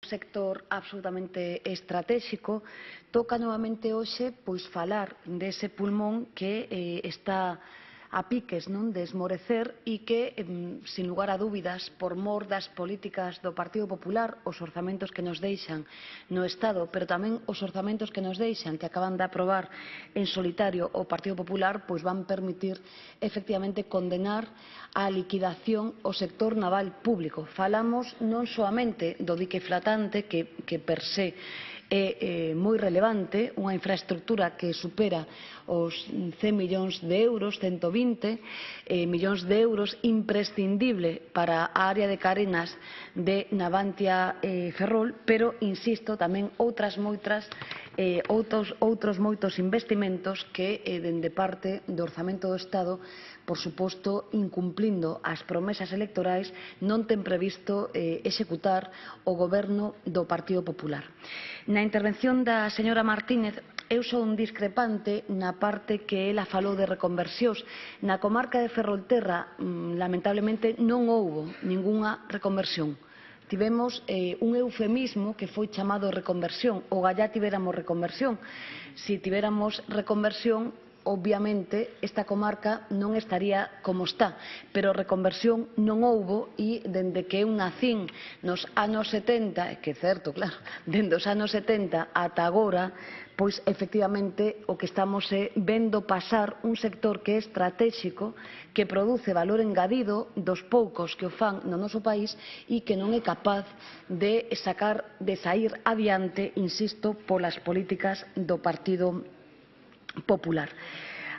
sector absolutamente estratégico, toca novamente hoxe falar dese pulmón que está a piques de esmorecer e que, sin lugar a dúbidas, por mor das políticas do Partido Popular, os orzamentos que nos deixan no Estado, pero tamén os orzamentos que nos deixan, que acaban de aprobar en solitario o Partido Popular, van permitir, efectivamente, condenar a liquidación o sector naval público. Falamos non soamente do dique flotante, que per se é moi relevante, unha infraestructura que supera os 100 millóns de euros, 120 millóns de euros, imprescindible para a área de carenas de Navantia Ferrol, pero, insisto, tamén outros moitos investimentos que, dende parte do orzamento do Estado, por suposto, incumplindo as promesas electorais, non ten previsto executar o Goberno do Partido Popular. Na intervención da señora Martínez, eu son discrepante na parte que ela falou de reconversións. Na comarca de Ferrolterra, lamentablemente, non houbo ningunha reconversión. Tivemos un eufemismo que foi chamado reconversión. O gallá tivéramos reconversión. Si tivéramos reconversión, obviamente, esta comarca non estaría como está, pero reconversión non houbo e, dende que eu nacín nos anos 70, que é certo, claro, dende os anos 70 ata agora, efectivamente, o que estamos vendo pasar un sector que é estratégico, que produce valor engadido dos poucos que o fan no noso país e que non é capaz de saír adiante, insisto, polas políticas do Partido Popular.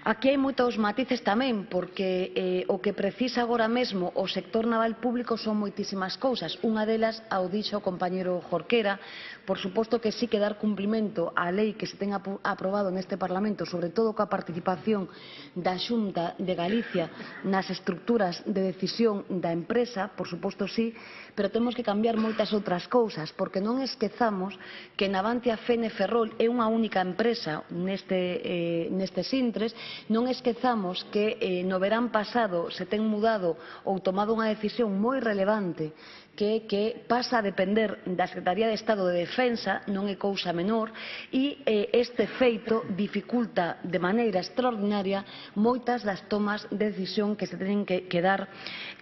Aquí hai moitos matices tamén, porque o que precisa agora mesmo o sector naval público son moitísimas cousas. Unha delas, ao dixo o compañeiro Jorquera, por suposto que sí que dar cumprimento á lei que se ten aprobado neste Parlamento, sobre todo coa participación da Xunta de Galicia nas estructuras de decisión da empresa, por suposto sí, pero temos que cambiar moitas outras cousas, porque non esquezamos que Navantia Fene Ferrol é unha única empresa nestes intres. Non esquezamos que no verán pasado se ten mudado ou tomado unha decisión moi relevante que pasa a depender da Secretaría de Estado de Defensa, non é cousa menor, e este feito dificulta de maneira extraordinaria moitas das tomas de decisión que se teñen que dar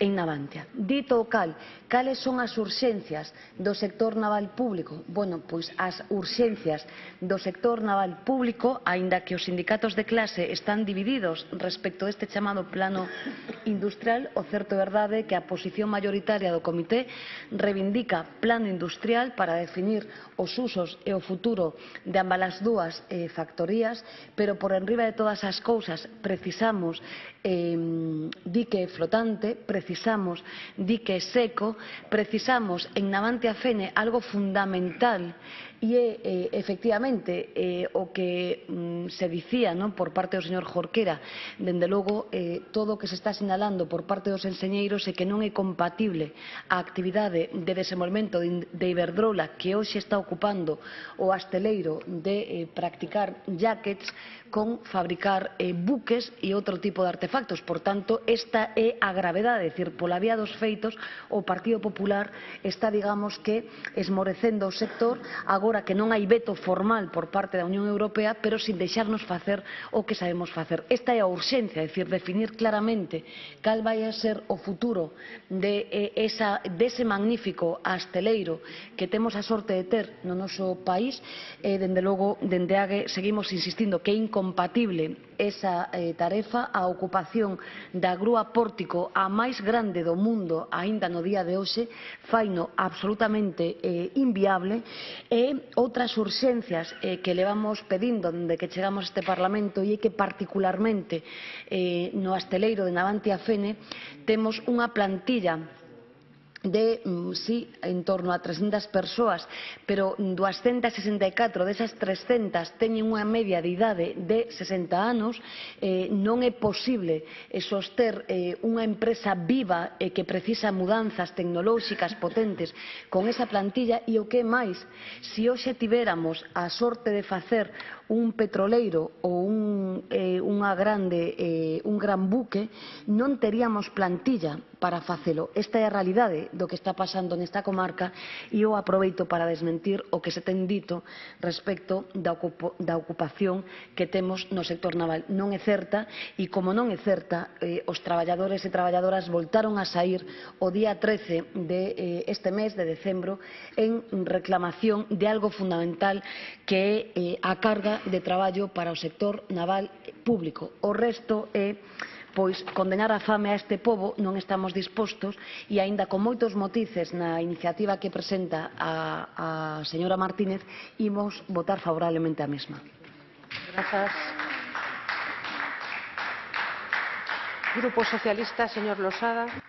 en Navantia. Dito o cal, cales son as urxencias do sector naval público? Bueno, as urxencias do sector naval público, aínda que os sindicatos de clase están divididos respecto deste chamado plano industrial, o certo é verdade que a posición maioritaria do comité reivindica plano industrial para definir os usos e o futuro de ambas as dúas factorías, pero por enriba de todas as cousas precisamos dique flotante, precisamos dique seco, precisamos en Navantia Fene algo fundamental e é, efectivamente, o que se dicía por parte do señor Jorquera. Dende logo, todo o que se está sinalando por parte dos enxeñeiros é que non é compatible a actividade de desenvolvemento de Iberdrola, que hoxe está ocupando o asteleiro de practicar jackets, con fabricar buques e outro tipo de artefactos. Por tanto, esta é a gravedade, é dicir, pola vía dos feitos, o Partido Popular está, digamos que, esmorecendo o sector, agora que non hai veto formal por parte da Unión Europea, pero sin deixarnos facer o que sabemos facer. Esta é a urxencia, é dicir, definir claramente cal vai a ser o futuro dese magnífico asteleiro que temos a sorte de ter no noso país. Dende logo, dende AGE, seguimos insistindo que é incompatible esa tarefa, a ocupación da grúa pórtico a máis grande do mundo aínda no día de hoxe, faino absolutamente inviable, e outras urxencias que levamos pedindo dende que chegamos a este Parlamento, e é que particularmente no asteleiro de Navantia Fene temos unha plantilla de, sí, en torno a 300 persoas, pero 264 desas 300 teñen unha media de idade de 60 anos. Non é posible soster unha empresa viva que precisa mudanzas tecnolóxicas potentes con esa plantilla, e o que é máis, se hoxe tiveramos a sorte de facer un petroleiro ou un gran buque, non teríamos plantilla para facelo. Esta é a realidade do que está pasando nesta comarca e eu aproveito para desmentir o que se ten dito respecto da ocupación que temos no sector naval. Non é certa e, como non é certa, os traballadores e traballadoras voltaron a saír o día 13 deste mes de decembro en reclamación de algo fundamental que é a carga de traballo para o sector naval público. O resto é pois condenar a fame a este pobo. Non estamos dispostos e, aínda con moitos matices na iniciativa que presenta a señora Martínez, imos votar favorablemente a mesma. Grazas. Grupo Socialista, señor Losada.